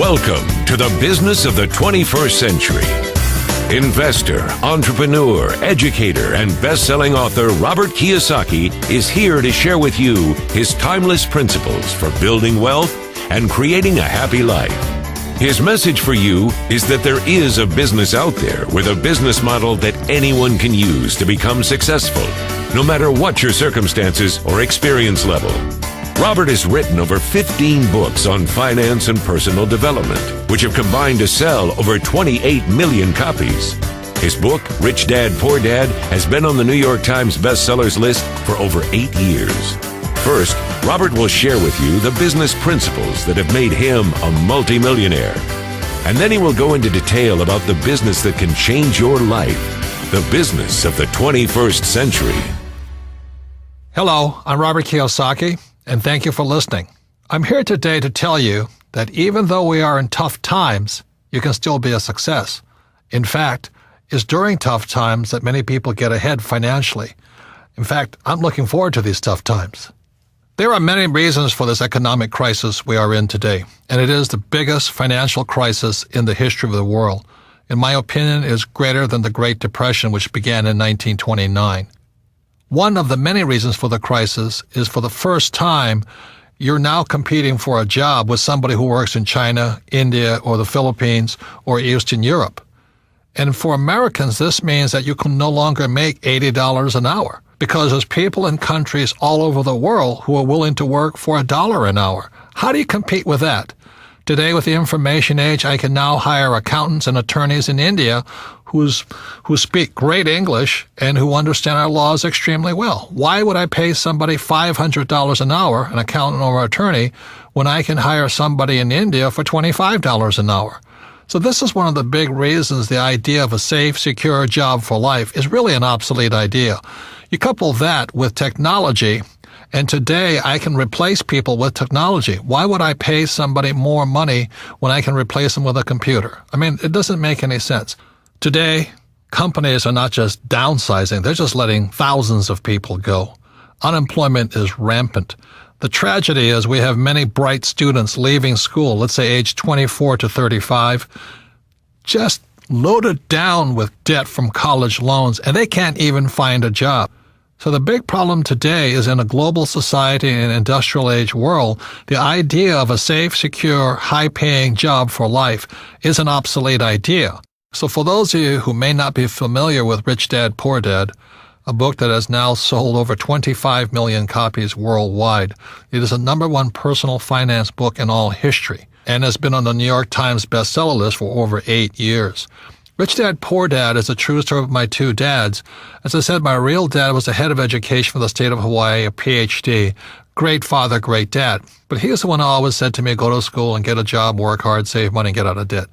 Welcome to the business of the 21st century. Investor, entrepreneur, educator, and best-selling author Robert Kiyosaki is here to share with you his timeless principles for building wealth and creating a happy life. His message for you is that there is a business out there with a business model that anyone can use to become successful, no matter what your circumstances or experience level. Robert has written over 15 books on finance and personal development, which have combined to sell over 28 million copies. His book, Rich Dad, Poor Dad, has been on the New York Times bestsellers list for over 8 years. First, Robert will share with you the business principles that have made him a multimillionaire. And then he will go into detail about the business that can change your life, the business of the 21st century. Hello, I'm Robert Kiyosaki, and thank you for listening. I'm here today to tell you that even though we are in tough times, you can still be a success. In fact, it's during tough times that many people get ahead financially. In fact, I'm looking forward to these tough times. There are many reasons for this economic crisis we are in today, and it is the biggest financial crisis in the history of the world. In my opinion, it is greater than the Great Depression, which began in 1929. One of the many reasons for the crisis is for the first time, you're now competing for a job with somebody who works in China, India, or the Philippines, or Eastern Europe. And for Americans, this means that you can no longer make $80 an hour because there's people in countries all over the world who are willing to work for $1 an hour. How do you compete with that? Today, with the information age, I can now hire accountants and attorneys in India who speak great English and who understand our laws extremely well. Why would I pay somebody $500 an hour, an accountant or attorney, when I can hire somebody in India for $25 an hour? So this is one of the big reasons the idea of a safe, secure job for life is really an obsolete idea. You couple that with technology, and today I can replace people with technology. Why would I pay somebody more money when I can replace them with a computer? I mean, it doesn't make any sense. Today, companies are not just downsizing, they're just letting thousands of people go. Unemployment is rampant. The tragedy is we have many bright students leaving school, let's say age 24 to 35, just loaded down with debt from college loans, and they can't even find a job. So the big problem today is in a global society and industrial age world, the idea of a safe, secure, high-paying job for life is an obsolete idea. So for those of you who may not be familiar with Rich Dad, Poor Dad, a book that has now sold over 25 million copies worldwide, it is the #1 personal finance book in all history and has been on the New York Times bestseller list for over 8 years. Rich Dad, Poor Dad is a true story of my two dads. As I said, my real dad was the head of education for the state of Hawaii, a PhD. Great father, great dad. But he was the one who always said to me, go to school and get a job, work hard, save money, and get out of debt.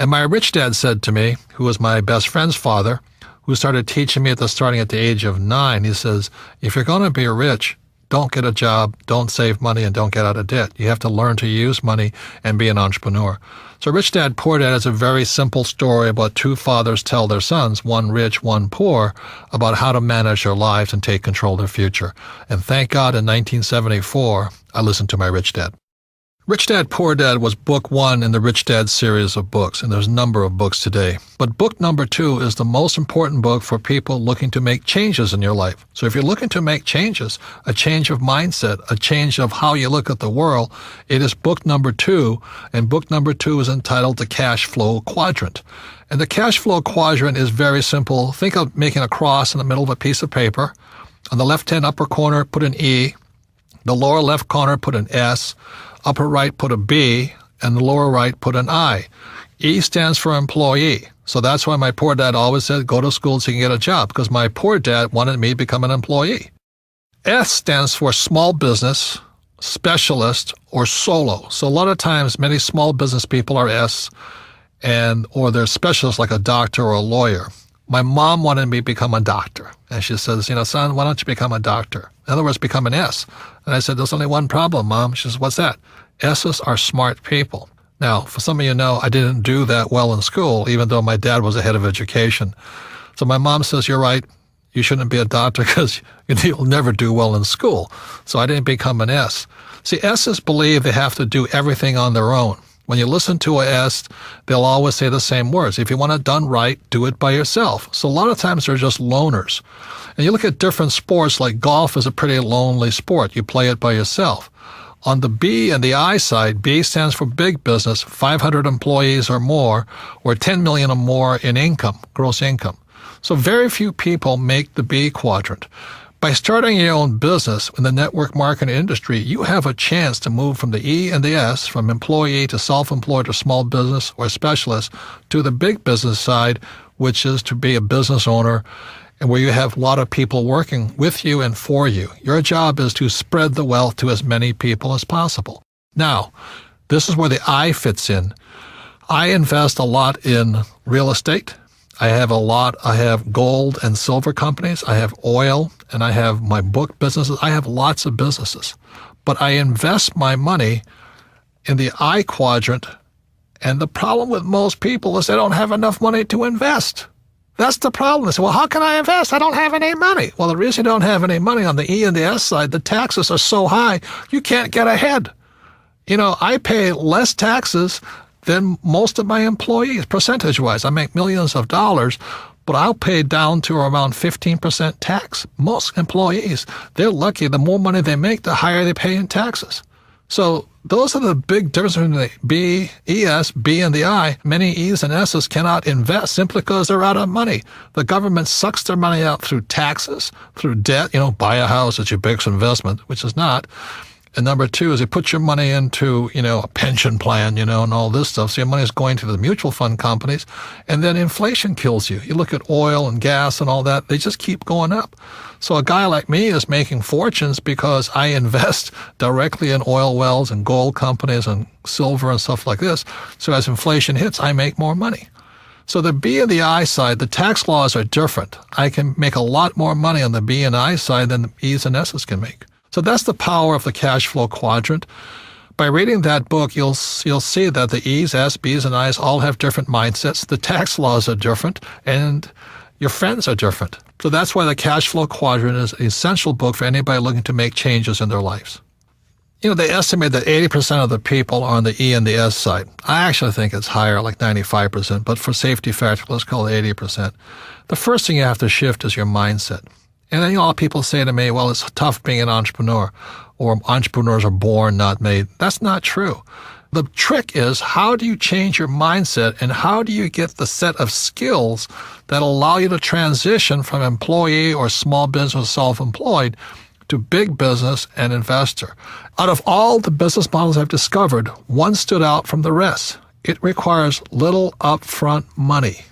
And my rich dad said to me, who was my best friend's father, who started teaching me starting at the age of 9, he says, if you're going to be rich, don't get a job, don't save money, and don't get out of debt. You have to learn to use money and be an entrepreneur. So Rich Dad, Poor Dad is a very simple story about two fathers tell their sons, one rich, one poor, about how to manage their lives and take control of their future. And thank God in 1974, I listened to my Rich Dad. Rich Dad, Poor Dad was book 1 in the Rich Dad series of books, and there's a number of books today. But book number 2 is the most important book for people looking to make changes in your life. So if you're looking to make changes, a change of mindset, a change of how you look at the world, it is book number 2, and book number 2 is entitled The Cash Flow Quadrant. And the Cash Flow Quadrant is very simple. Think of making a cross in the middle of a piece of paper. On the left-hand upper corner, put an E. The lower left corner, put an S. Upper right, put a B, and the lower right, put an I. E stands for employee. So that's why my poor dad always said, go to school so you can get a job, because my poor dad wanted me to become an employee. S stands for small business, specialist, or solo. So a lot of times, many small business people are S, or they're specialists like a doctor or a lawyer. My mom wanted me to become a doctor. And she says, son, why don't you become a doctor? In other words, become an S. And I said, there's only one problem, Mom. She says, what's that? S's are smart people. Now, for some of you know, I didn't do that well in school, even though my dad was the head of education. So my mom says, you're right. You shouldn't be a doctor because you'll never do well in school. So I didn't become an S. See, S's believe they have to do everything on their own. When you listen to a S, they'll always say the same words. If you want it done right, do it by yourself. So a lot of times they're just loners. And you look at different sports, like golf is a pretty lonely sport. You play it by yourself. On the B and the I side, B stands for big business, 500 employees or more, or 10 million or more in income, gross income. So very few people make the B quadrant. By starting your own business in the network marketing industry, you have a chance to move from the E and the S, from employee to self-employed or small business or specialist, to the big business side, which is to be a business owner, and where you have a lot of people working with you and for you. Your job is to spread the wealth to as many people as possible. Now, this is where the I fits in. I invest a lot in real estate. I have gold and silver companies. I have oil, and I have my book businesses. I have lots of businesses. But I invest my money in the I quadrant, and the problem with most people is they don't have enough money to invest. That's the problem. They say, well, how can I invest? I don't have any money. Well, the reason you don't have any money on the E and the S side, the taxes are so high, you can't get ahead. I pay less taxes than most of my employees, percentage-wise. I make millions of dollars, but I'll pay down to around 15% tax. Most employees, they're lucky. The more money they make, the higher they pay in taxes. So those are the big differences between the B, ES, B, and the I. Many E's and S's cannot invest simply because they're out of money. The government sucks their money out through taxes, through debt. Buy a house, it's your biggest investment, which is not. And number two is they put your money into, a pension plan, and all this stuff. So your money is going to the mutual fund companies. And then inflation kills you. You look at oil and gas and all that, they just keep going up. So a guy like me is making fortunes because I invest directly in oil wells and gold companies and silver and stuff like this. So as inflation hits, I make more money. So the B and the I side, the tax laws are different. I can make a lot more money on the B and I side than the E's and S's can make. So that's the power of the cash flow quadrant. By reading that book, you'll see that the E's, S, B's, and I's all have different mindsets. The tax laws are different, and your friends are different. So that's why the cash flow quadrant is an essential book for anybody looking to make changes in their lives. They estimate that 80% of the people are on the E and the S side. I actually think it's higher, like 95%, but for safety factor, let's call it 80%. The first thing you have to shift is your mindset. And then a lot of people say to me, well, it's tough being an entrepreneur, or entrepreneurs are born, not made. That's not true. The trick is, how do you change your mindset, and how do you get the set of skills that allow you to transition from employee or small business self-employed to big business and investor? Out of all the business models I've discovered, one stood out from the rest. It requires little upfront money,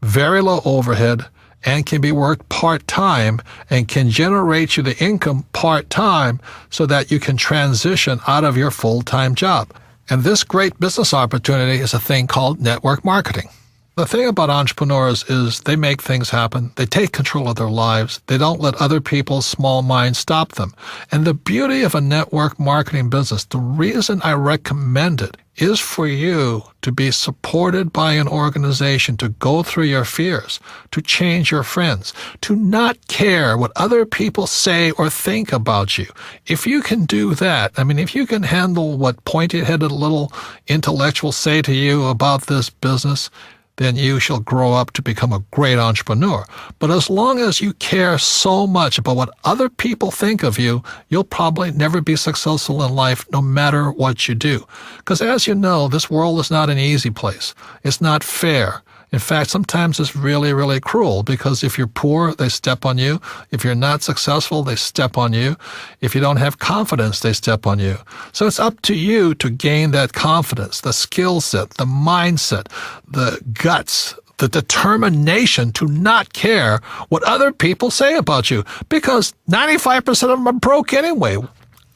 very low overhead, and can be worked part-time and can generate you the income part-time so that you can transition out of your full-time job. And this great business opportunity is a thing called network marketing. The thing about entrepreneurs is they make things happen. They take control of their lives. They don't let other people's small minds stop them. And the beauty of a network marketing business, the reason I recommend it, is for you to be supported by an organization, to go through your fears, to change your friends, to not care what other people say or think about you. If you can do that, if you can handle what pointy-headed little intellectuals say to you about this business, then you shall grow up to become a great entrepreneur. But as long as you care so much about what other people think of you, you'll probably never be successful in life, no matter what you do. Because as you know, this world is not an easy place. It's not fair. In fact, sometimes it's really, really cruel, because if you're poor, they step on you. If you're not successful, they step on you. If you don't have confidence, they step on you. So it's up to you to gain that confidence, the skill set, the mindset, the guts, the determination to not care what other people say about you, because 95% of them are broke anyway.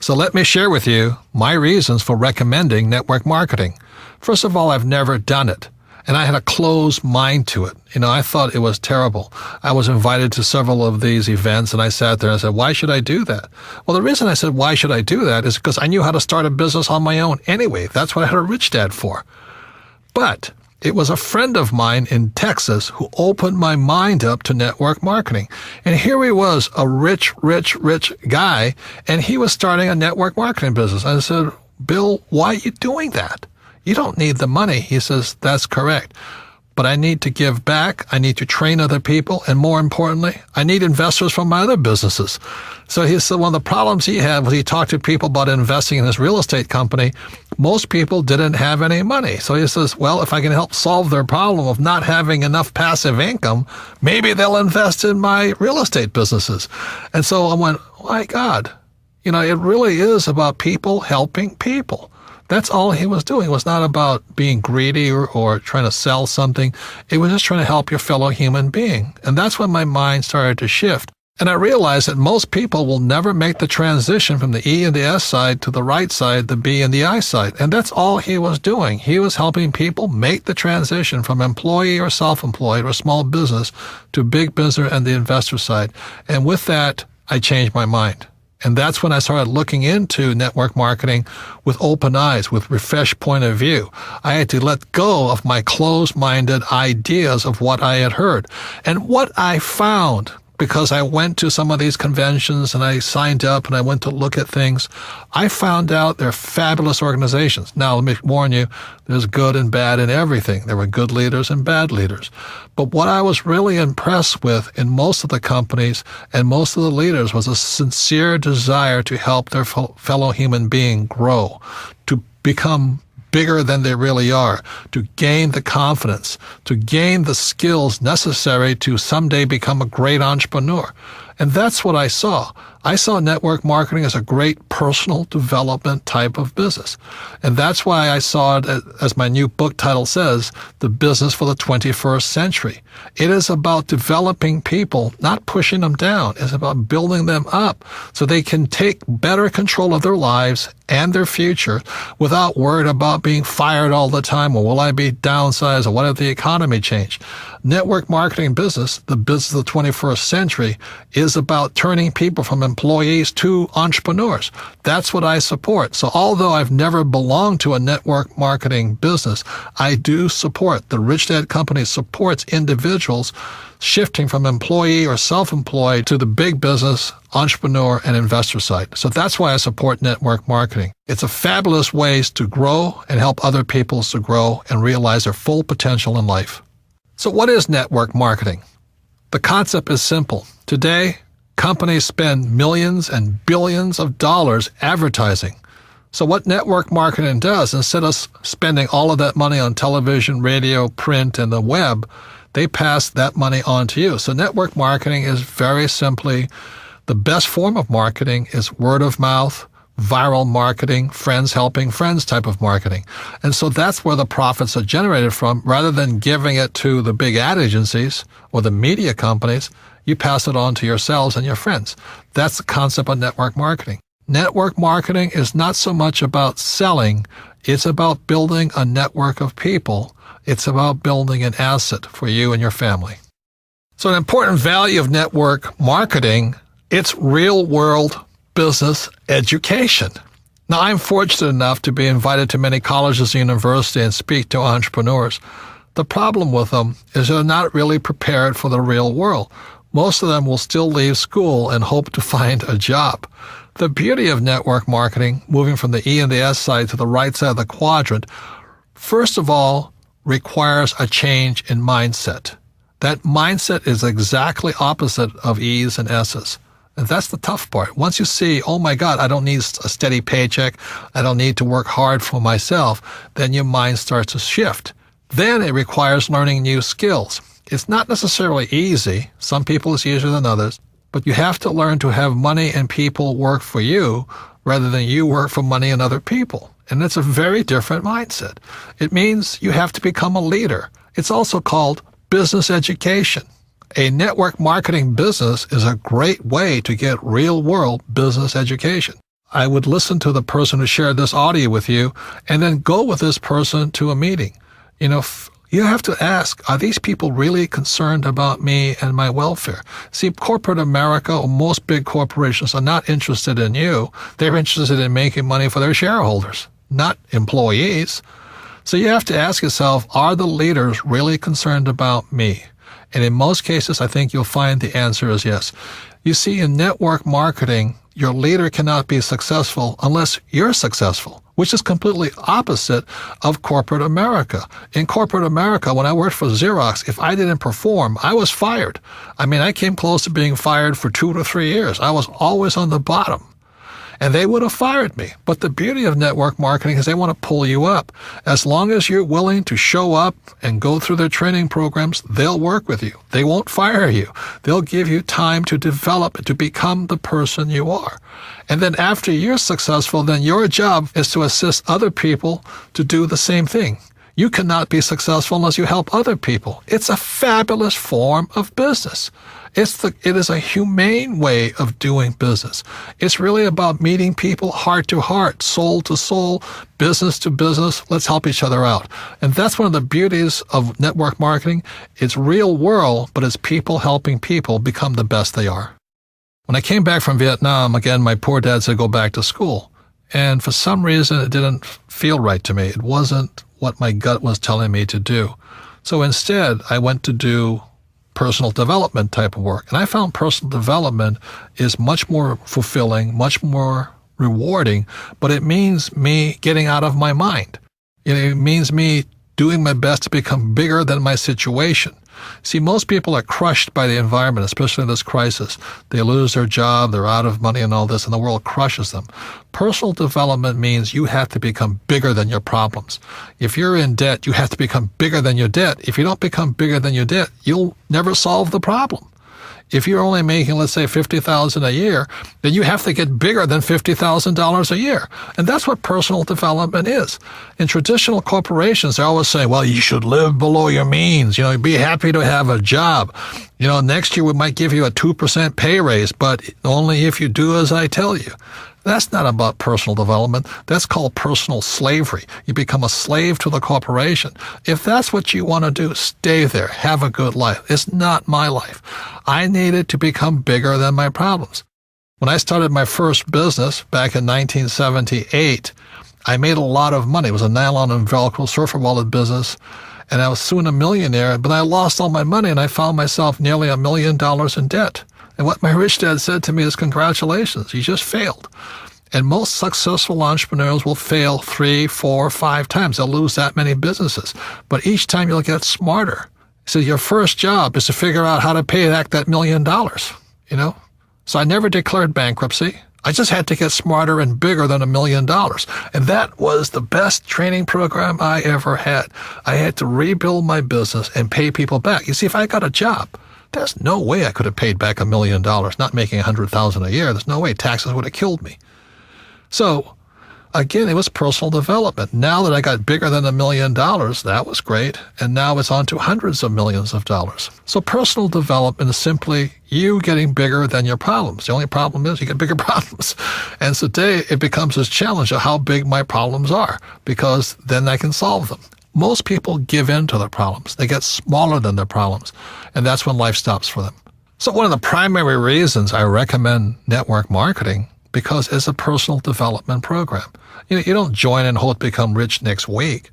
So let me share with you my reasons for recommending network marketing. First of all, I've never done it. And I had a closed mind to it. I thought it was terrible. I was invited to several of these events, and I sat there and I said, why should I do that? Well, the reason I said, why should I do that, is because I knew how to start a business on my own anyway. That's what I had a rich dad for. But it was a friend of mine in Texas who opened my mind up to network marketing. And here he was, a rich guy, and he was starting a network marketing business. I said, Bill, why are you doing that? You don't need the money. He says, that's correct. But I need to give back. I need to train other people. And more importantly, I need investors from my other businesses. So he said one of the problems he had was he talked to people about investing in his real estate company. Most people didn't have any money. So he says, well, if I can help solve their problem of not having enough passive income, maybe they'll invest in my real estate businesses. And so I went, my God, it really is about people helping people. That's all he was doing. It was not about being greedy or trying to sell something. It was just trying to help your fellow human being. And that's when my mind started to shift. And I realized that most people will never make the transition from the E and the S side to the right side, the B and the I side. And that's all he was doing. He was helping people make the transition from employee or self-employed or small business to big business and the investor side. And with that, I changed my mind. And that's when I started looking into network marketing with open eyes, with refreshed point of view. I had to let go of my closed-minded ideas of what I had heard. And what I found, because I went to some of these conventions and I signed up and I went to look at things, I found out they're fabulous organizations. Now, let me warn you, there's good and bad in everything. There were good leaders and bad leaders. But what I was really impressed with in most of the companies and most of the leaders was a sincere desire to help their fellow human being grow, to become bigger than they really are, to gain the confidence, to gain the skills necessary to someday become a great entrepreneur. And that's what I saw. I saw network marketing as a great personal development type of business. And that's why I saw it, as my new book title says, The Business for the 21st Century. It is about developing people, not pushing them down. It's about building them up so they can take better control of their lives and their future without worried about being fired all the time, or will I be downsized, or what if the economy changed? Network marketing business, the business of the 21st century, is about turning people from employees to entrepreneurs. That's what I support. So although I've never belonged to a network marketing business, I do support. The Rich Dad Company supports individuals shifting from employee or self-employed to the big business, entrepreneur, and investor side. So that's why I support network marketing. It's a fabulous way to grow and help other people to grow and realize their full potential in life. So what is network marketing? The concept is simple. Today, companies spend millions and billions of dollars advertising. So what network marketing does, instead of spending all of that money on television, radio, print, and the web, they pass that money on to you. So network marketing is very simply the best form of marketing is word of mouth, viral marketing, friends helping friends type of marketing. And so that's where the profits are generated from. Rather than giving it to the big ad agencies or the media companies, you pass it on to yourselves and your friends. That's the concept of network marketing. Network marketing is not so much about selling. It's about building a network of people. It's about building an asset for you and your family. So an important value of network marketing, it's real-world business education. Now, I'm fortunate enough to be invited to many colleges and universities and speak to entrepreneurs. The problem with them is they're not really prepared for the real world. Most of them will still leave school and hope to find a job. The beauty of network marketing, moving from the E and the S side to the right side of the quadrant, first of all, requires a change in mindset. That mindset is exactly opposite of E's and S's. And that's the tough part. Once you see, oh my God, I don't need a steady paycheck, I don't need to work hard for myself, then your mind starts to shift. Then it requires learning new skills. It's not necessarily easy. Some people it's easier than others. But you have to learn to have money and people work for you rather than you work for money and other people. And it's a very different mindset. It means you have to become a leader. It's also called business education. A network marketing business is a great way to get real-world business education. I would listen to the person who shared this audio with you and then go with this person to a meeting. You have to ask, are these people really concerned about me and my welfare? See, corporate America or most big corporations are not interested in you. They're interested in making money for their shareholders, not employees. So you have to ask yourself, are the leaders really concerned about me? And in most cases, I think you'll find the answer is yes. You see, in network marketing, your leader cannot be successful unless you're successful, which is completely opposite of corporate America. In corporate America, when I worked for Xerox, if I didn't perform, I was fired. I mean, I came close to being fired for 2 to 3 years. I was always on the bottom. And they would have fired me. But the beauty of network marketing is they want to pull you up. As long as you're willing to show up and go through their training programs, they'll work with you. They won't fire you. They'll give you time to develop, to become the person you are. And then after you're successful, then your job is to assist other people to do the same thing. You cannot be successful unless you help other people. It's a fabulous form of business. It is a humane way of doing business. It's really about meeting people heart to heart, soul to soul, business to business. Let's help each other out. And that's one of the beauties of network marketing. It's real world, but it's people helping people become the best they are. When I came back from Vietnam, again, my poor dad said go back to school. And for some reason, it didn't feel right to me. It wasn't what my gut was telling me to do. So instead, I went to do personal development type of work. And I found personal development is much more fulfilling, much more rewarding, but it means me getting out of my mind. It means me doing my best to become bigger than my situation. See, most people are crushed by the environment, especially in this crisis. They lose their job, they're out of money and all this, and the world crushes them. Personal development means you have to become bigger than your problems. If you're in debt, you have to become bigger than your debt. If you don't become bigger than your debt, you'll never solve the problem. If you're only making, let's say, $50,000 a year, then you have to get bigger than $50,000 a year. And that's what personal development is. In traditional corporations, they always say, well, you should live below your means. Be happy to have a job. Next year we might give you a 2% pay raise, but only if you do as I tell you. That's not about personal development. That's called personal slavery. You become a slave to the corporation. If that's what you want to do, stay there. Have a good life. It's not my life. I needed to become bigger than my problems. When I started my first business back in 1978, I made a lot of money. It was a nylon and Velcro surfer wallet business, and I was soon a millionaire, but I lost all my money, and I found myself nearly $1 million in debt. And what my rich dad said to me is, congratulations, you just failed. And most successful entrepreneurs will fail 3, 4, 5 times. They'll lose that many businesses. But each time you'll get smarter. So your first job is to figure out how to pay back that $1 million, So I never declared bankruptcy. I just had to get smarter and bigger than $1 million. And that was the best training program I ever had. I had to rebuild my business and pay people back. You see, if I got a job, there's no way I could have paid back $1 million, not making $100,000 a year. There's no way. Taxes would have killed me. So, again, it was personal development. Now that I got bigger than $1 million, that was great. And now it's on to hundreds of millions of dollars. So personal development is simply you getting bigger than your problems. The only problem is you get bigger problems. And today it becomes this challenge of how big my problems are, because then I can solve them. Most people give in to their problems. They get smaller than their problems, and that's when life stops for them. So one of the primary reasons I recommend network marketing, because it's a personal development program. You don't join and hope to become rich next week.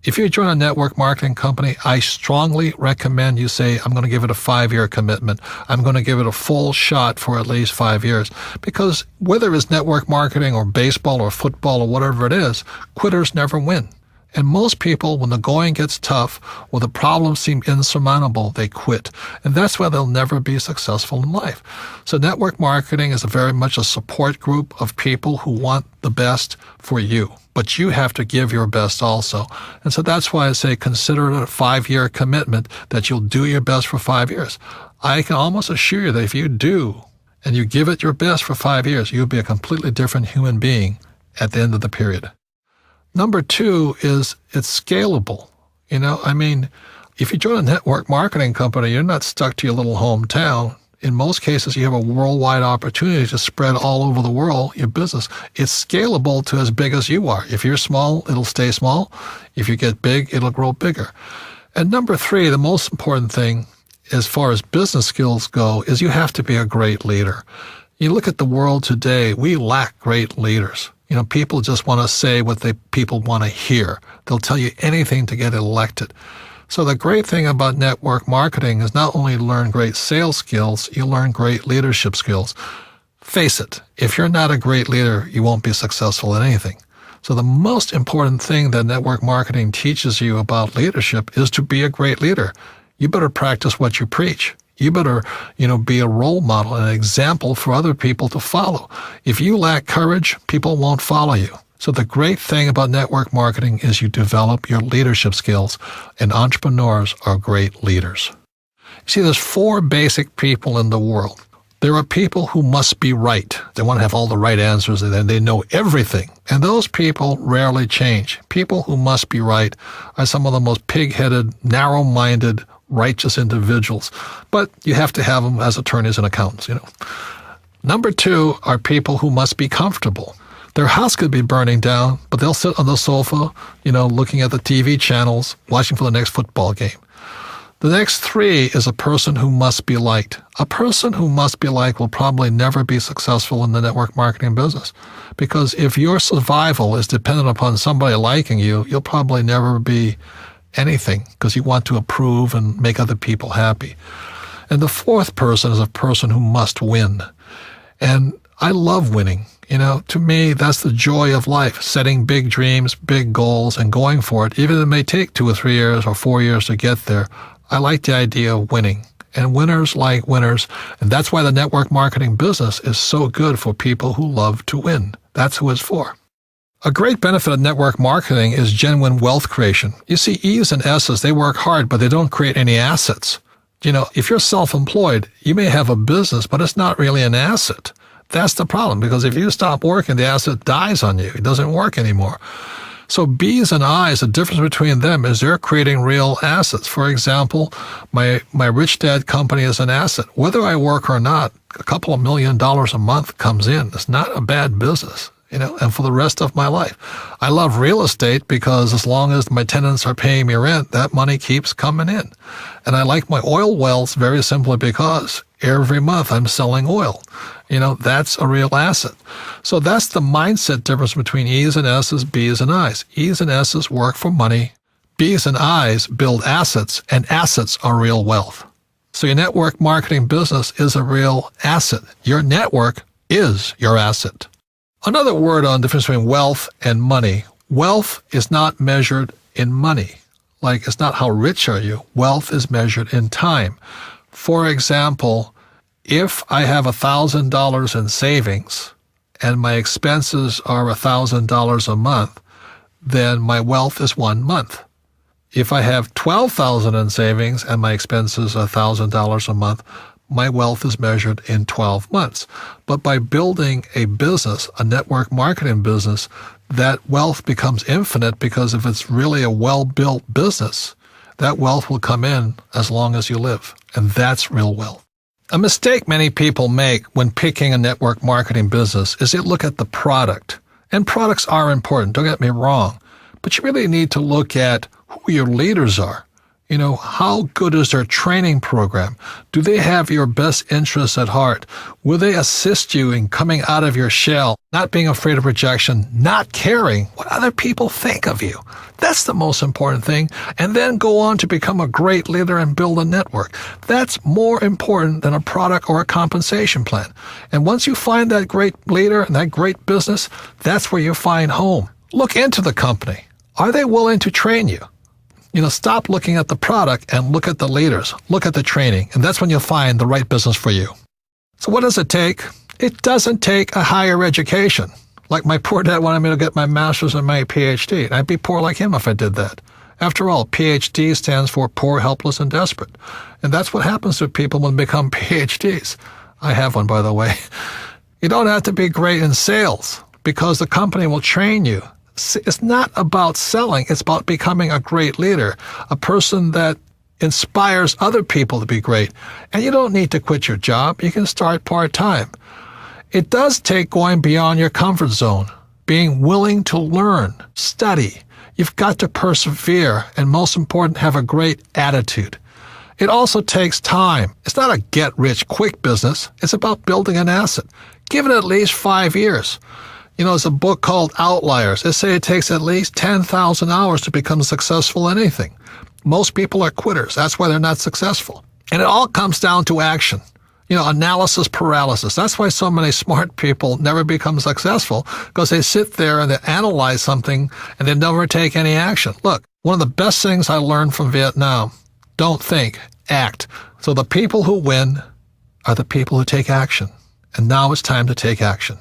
If you join a network marketing company, I strongly recommend you say, I'm going to give it a 5-year commitment. I'm going to give it a full shot for at least 5 years. Because whether it's network marketing or baseball or football or whatever it is, quitters never win. And most people, when the going gets tough or the problems seem insurmountable, they quit. And that's why they'll never be successful in life. So network marketing is very much a support group of people who want the best for you. But you have to give your best also. And so that's why I say consider it a 5-year commitment that you'll do your best for 5 years. I can almost assure you that if you do and you give it your best for 5 years, you'll be a completely different human being at the end of the period. Number 2 is it's scalable. If you join a network marketing company, you're not stuck to your little hometown. In most cases, you have a worldwide opportunity to spread all over the world your business. It's scalable to as big as you are. If you're small, it'll stay small. If you get big, it'll grow bigger. And number 3, the most important thing as far as business skills go is you have to be a great leader. You look at the world today, we lack great leaders. People just want to say what people want to hear. They'll tell you anything to get elected. So the great thing about network marketing is not only learn great sales skills, you learn great leadership skills. Face it, if you're not a great leader, you won't be successful in anything. So the most important thing that network marketing teaches you about leadership is to be a great leader. You better practice what you preach. You better, be a role model, an example for other people to follow. If you lack courage, people won't follow you. So the great thing about network marketing is you develop your leadership skills, and entrepreneurs are great leaders. See, there's 4 basic people in the world. There are people who must be right. They want to have all the right answers and they know everything. And those people rarely change. People who must be right are some of the most pig-headed, narrow-minded, righteous individuals. But you have to have them as attorneys and accountants, Number 2 are people who must be comfortable. Their house could be burning down, but they'll sit on the sofa, looking at the TV channels, watching for the next football game. The next 3 is a person who must be liked. A person who must be liked will probably never be successful in the network marketing business, because if your survival is dependent upon somebody liking you, you'll probably never be anything because you want to approve and make other people happy. And the 4th person is a person who must win. And I love winning. To me, that's the joy of life, setting big dreams, big goals, and going for it, even if it may take 2 or 3 years or 4 years to get there. I like the idea of winning, and winners like winners, and that's why the network marketing business is so good for people who love to win. That's who it's for. A great benefit of network marketing is genuine wealth creation. You see, E's and S's, they work hard, but they don't create any assets. If you're self-employed, you may have a business, but it's not really an asset. That's the problem, because if you stop working, the asset dies on you. It doesn't work anymore. So B's and I's, the difference between them is they're creating real assets. For example, my Rich Dad company is an asset. Whether I work or not, a couple of $1 million a month comes in. It's not a bad business, and for the rest of my life. I love real estate because as long as my tenants are paying me rent, that money keeps coming in. And I like my oil wells very simply because every month I'm selling oil. That's a real asset. So that's the mindset difference between E's and S's, B's and I's. E's and S's work for money. B's and I's build assets, and assets are real wealth. So your network marketing business is a real asset. Your network is your asset. Another word on the difference between wealth and money. Wealth is not measured in money. Like, it's not how rich are you. Wealth is measured in time. For example, if I have $1,000 in savings and my expenses are $1,000 a month, then my wealth is 1 month. If I have $12,000 in savings and my expenses are $1,000 a month, my wealth is measured in 12 months. But by building a business, a network marketing business, that wealth becomes infinite, because if it's really a well-built business, that wealth will come in as long as you live. And that's real wealth. A mistake many people make when picking a network marketing business is they look at the product. And products are important, don't get me wrong. But you really need to look at who your leaders are. How good is their training program? Do they have your best interests at heart? Will they assist you in coming out of your shell, not being afraid of rejection, not caring what other people think of you? That's the most important thing. And then go on to become a great leader and build a network. That's more important than a product or a compensation plan. And once you find that great leader and that great business, that's where you find home. Look into the company. Are they willing to train you? Stop looking at the product and look at the leaders. Look at the training, and that's when you'll find the right business for you. So what does it take? It doesn't take a higher education. Like my poor dad wanted me to get my master's and my PhD, and I'd be poor like him if I did that. After all, PhD stands for poor, helpless, and desperate. And that's what happens to people when they become PhDs. I have one, by the way. You don't have to be great in sales, because the company will train you. It's not about selling. It's about becoming a great leader, a person that inspires other people to be great. And you don't need to quit your job. You can start part-time. It does take going beyond your comfort zone, being willing to learn, study. You've got to persevere, and most important, have a great attitude. It also takes time. It's not a get-rich-quick business. It's about building an asset. Give it at least 5 years. There's a book called Outliers. They say it takes at least 10,000 hours to become successful in anything. Most people are quitters. That's why they're not successful. And it all comes down to action. Analysis paralysis. That's why so many smart people never become successful, because they sit there and they analyze something and they never take any action. Look, one of the best things I learned from Vietnam, don't think, act. So the people who win are the people who take action. And now it's time to take action.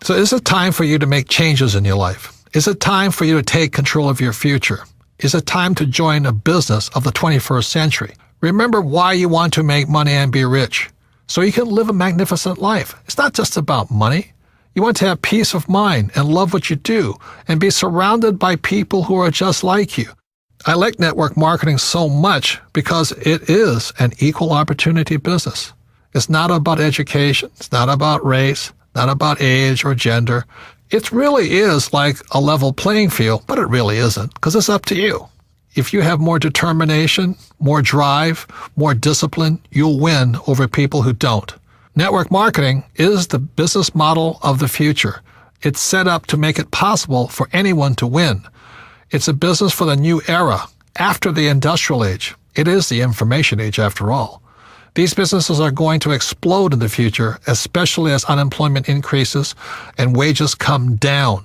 So is it time for you to make changes in your life? Is it time for you to take control of your future? Is it time to join a business of the 21st century? Remember why you want to make money and be rich, so you can live a magnificent life. It's not just about money. You want to have peace of mind and love what you do and be surrounded by people who are just like you. I like network marketing so much because it is an equal opportunity business. It's not about education. It's not about race, not about age or gender. It really is like a level playing field, but it really isn't, because it's up to you. If you have more determination, more drive, more discipline, you'll win over people who don't. Network marketing is the business model of the future. It's set up to make it possible for anyone to win. It's a business for the new era, after the industrial age. It is the information age, after all. These businesses are going to explode in the future, especially as unemployment increases and wages come down.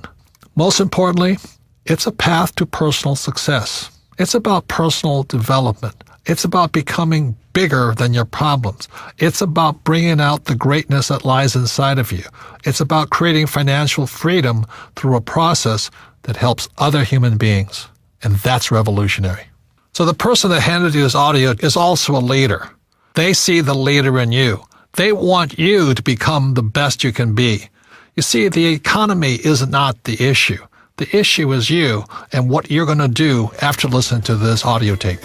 Most importantly, it's a path to personal success. It's about personal development. It's about becoming bigger than your problems. It's about bringing out the greatness that lies inside of you. It's about creating financial freedom through a process that helps other human beings. And that's revolutionary. So the person that handed you this audio is also a leader. They see the leader in you. They want you to become the best you can be. You see, the economy is not the issue. The issue is you and what you're going to do after listening to this audio tape.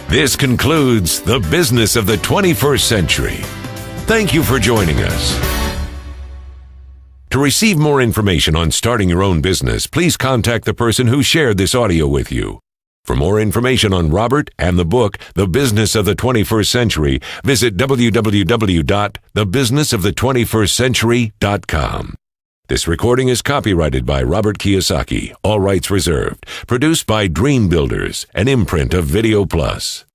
This concludes The Business of the 21st Century. Thank you for joining us. To receive more information on starting your own business, please contact the person who shared this audio with you. For more information on Robert and the book, The Business of the 21st Century, visit www.thebusinessofthe21stcentury.com. This recording is copyrighted by Robert Kiyosaki, all rights reserved. Produced by Dream Builders, an imprint of Video Plus.